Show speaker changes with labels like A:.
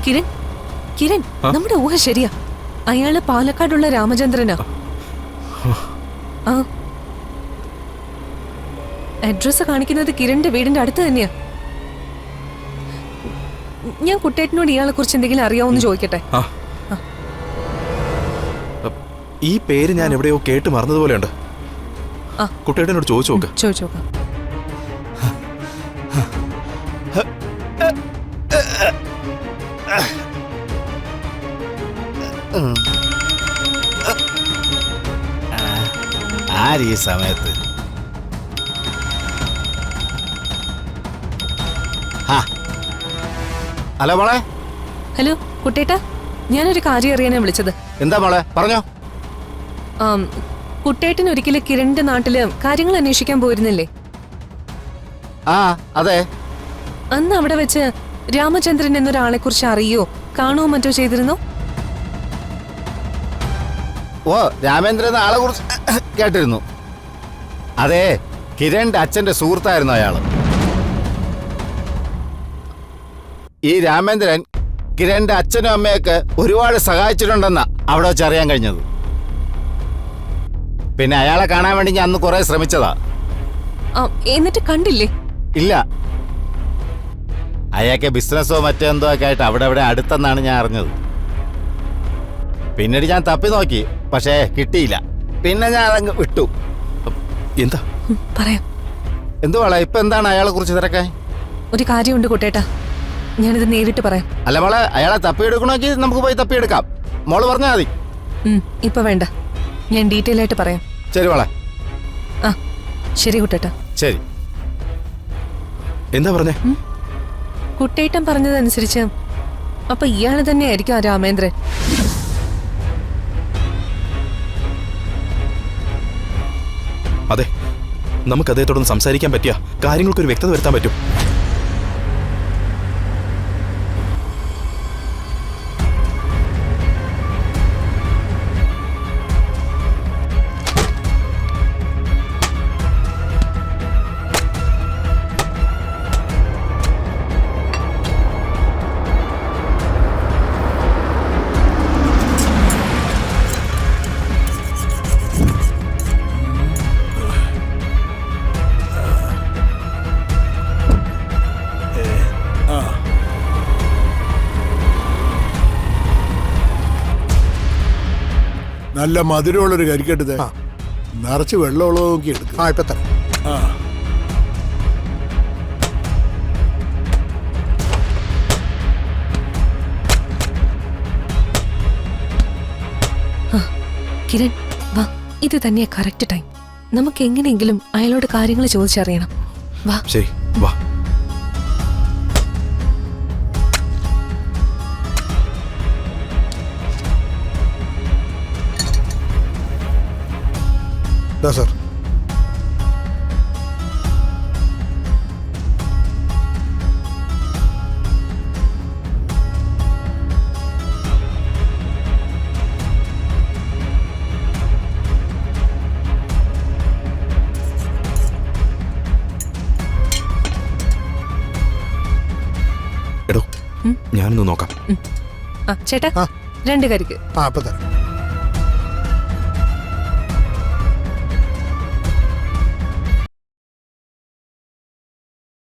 A: കിരൺ കിരൺ നമ്മുടെ ഊഹ ശരിയാ. അയാള് പാലക്കാടുള്ള രാമചന്ദ്രനാ. ആ അഡ്രസ് കാണിക്കുന്നത് കിരണിന്റെ വീടിന്റെ അടുത്ത് തന്നെയാ. ഞാൻ കുട്ടേട്ടനോട് ഇയാളെ കുറിച്ച് എന്തെങ്കിലും അറിയാവോന്ന് ചോദിക്കട്ടെ?
B: ഈ പേര് ഞാൻ എവിടെയോ കേട്ട് മറന്നതുപോലെയുണ്ട്. കുട്ടേട്ടനോട് ചോദിച്ചു നോക്ക്.
A: ചോദിച്ചോക്കാം.
C: ആര് ഈ സമയത്ത്? ഹലോ മോളെ.
A: ഹലോ കുട്ടേട്ടാ, ഞാനൊരു കാര്യം അറിയാനാ വിളിച്ചത്.
C: എന്താ മോളെ, പറഞ്ഞോ.
A: കുട്ടേട്ടൻ ഒരിക്കലും കിരണിന്റെ നാട്ടില് കാര്യങ്ങൾ അന്വേഷിക്കാൻ പോയിരുന്നില്ലേ?
C: ആ അതെ.
A: അന്ന് അവിടെ വെച്ച് രാമചന്ദ്രൻ എന്നൊരാളെ കുറിച്ച് അറിയോ കാണുവോ മറ്റോ ചെയ്തിരുന്നോ?
C: ഓ, രാമേന്ദ്രൻ എന്ന ആളെ കുറിച്ച് കേട്ടിരുന്നു. അതെ, കിരണിന്റെ അച്ഛന്റെ സുഹൃത്തായിരുന്നു അയാള്. ഈ രാമേന്ദ്രൻ കിരണിന്റെ അച്ഛനും അമ്മയൊക്കെ ഒരുപാട് സഹായിച്ചിട്ടുണ്ടെന്നാ അവിടെ വെച്ച് അറിയാൻ കഴിഞ്ഞത്. പിന്നെ അയാളെ കാണാൻ വേണ്ടി ഞാൻ അന്ന് കുറെ ശ്രമിച്ചതാ.
A: എന്നിട്ട് കണ്ടില്ലേ?
C: ഇല്ല, അയാൾക്ക് ബിസിനസ്സോ മറ്റെന്തോ ഒക്കെ ആയിട്ട് അവിടെ അവിടെ അടുത്തെന്നാണ് ഞാൻ അറിഞ്ഞത്. പിന്നീട് ഞാൻ തപ്പി നോക്കി, പക്ഷേ കിട്ടിയില്ല. പിന്നെ ഞാൻ അതങ്ങ് വിട്ടു.
B: എന്താ
A: പറയാം.
C: എന്തുവാളെ ഇപ്പൊ എന്താണ് അയാളെ കുറിച്ച് തിരക്കാൻ?
A: ഒരു കാര്യമുണ്ട് കുട്ടേട്ടാ, ഞാനിത് നേരിട്ട് പറയാം.
C: അല്ല മോളെ, അയാളെ തപ്പിയെടുക്കണമെങ്കിൽ നമുക്ക് പോയി തപ്പിയെടുക്കാം. മോള് പറഞ്ഞാൽ മതി.
A: ഇപ്പൊ വേണ്ട, ഞാൻ ഡീറ്റെയിൽ ആയിട്ട് പറയാം.
C: ശരി മോളെ.
A: ആ ശരി കുട്ടേട്ടാ.
C: ശരി.
B: എന്താ പറഞ്ഞേ?
A: കുട്ടേട്ടൻ പറഞ്ഞതനുസരിച്ച് അപ്പൊ ഇയാള് തന്നെയായിരിക്കും ആ രാമേന്ദ്രൻ.
B: അതെ, നമുക്ക് അദ്ദേഹത്തോടൊന്ന് സംസാരിക്കാൻ പറ്റിയ കാര്യങ്ങൾക്കൊരു വ്യക്തത വരുത്താൻ പറ്റും.
D: നല്ല മധുരമുള്ളൊരു കരിക്കെടുത്ത് നിറച്ച് വെള്ളമുള്ളത് നോക്കി എടുക്കും. ഇപ്പൊ തന്നെ.
A: കിരൺ വാ, ഇത് തന്നെയാ കറക്റ്റ് ടൈം. നമുക്ക് എങ്ങനെയെങ്കിലും അയാളോട് കാര്യങ്ങൾ ചോദിച്ചറിയണം. വാ.
B: ശരി, വാ.
D: സർ,
B: എടോ, ഞാനൊന്ന് നോക്കാം.
A: ചേട്ടാ, 2 കരിക്ക്.
D: ഇപ്പൊ തരാം.